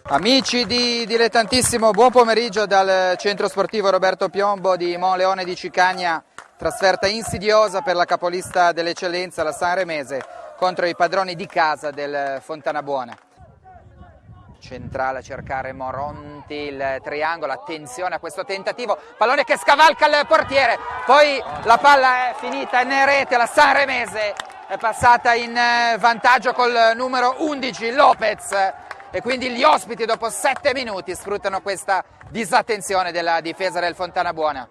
Amici di Dilettantissimo, buon pomeriggio dal centro sportivo Roberto Piombo di Monleone di Cicagna. Trasferta insidiosa per la capolista dell'eccellenza, la Sanremese, contro i padroni di casa del Fontanabuona. Centrale a cercare Moronti, il triangolo, attenzione a questo tentativo, pallone che scavalca il portiere, poi la palla è finita in rete, la Sanremese è passata in vantaggio col numero 11 Lopez. E quindi gli ospiti dopo 7 minuti sfruttano questa disattenzione della difesa del Fontanabuona.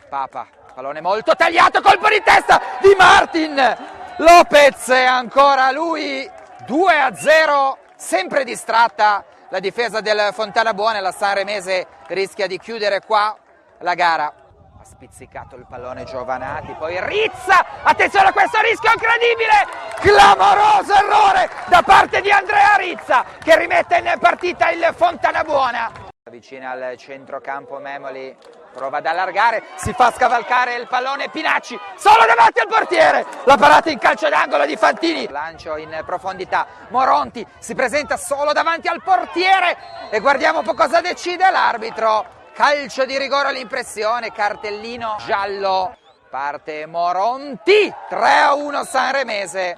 Papa, pallone molto tagliato, colpo di testa di Martin. Lopez è ancora lui, 2-0, sempre distratta la difesa del Fontanabuona. La Sanremese rischia di chiudere qua la gara. Ha spizzicato il pallone Giovanati, poi Rizza, attenzione a questo rischio incredibile, clamoroso errore da parte di Andrea Rizza che rimette in partita il Fontanabuona. Vicina al centrocampo Memoli prova ad allargare, si fa scavalcare il pallone Pinacci, solo davanti al portiere, la parata in calcio d'angolo di Fantini. Lancio in profondità, Moronti si presenta solo davanti al portiere e guardiamo un po' cosa decide l'arbitro. Calcio di rigore all'impressione, cartellino giallo, parte Moronti, 3-1 Sanremese,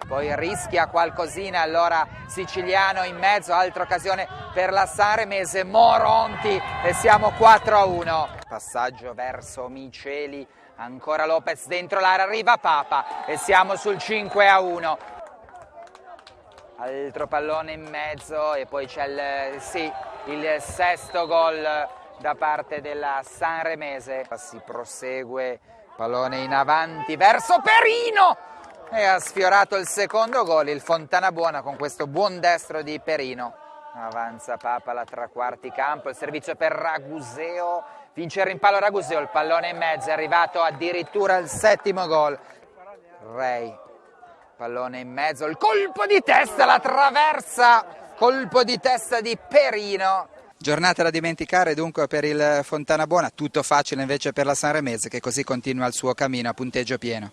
poi rischia qualcosina, allora Siciliano in mezzo, altra occasione per la Sanremese, Moronti e siamo 4-1. Passaggio verso Miceli, ancora Lopez dentro l'area, arriva Papa e siamo sul 5-1. Altro pallone in mezzo e poi c'è il sesto gol da parte della Sanremese. Si prosegue, pallone in avanti verso Perino e ha sfiorato il secondo gol il Fontanabuona con questo buon destro di Perino. Avanza Papa alla tre quarti campo, il servizio per Raguseo, vince il rimpallo Raguseo, il pallone in mezzo, è arrivato addirittura il settimo gol. Rei, pallone in mezzo, il colpo di testa, la traversa, colpo di testa di Perino. Giornata da dimenticare dunque per il Fontanabuona, tutto facile invece per la Sanremese che così continua il suo cammino a punteggio pieno.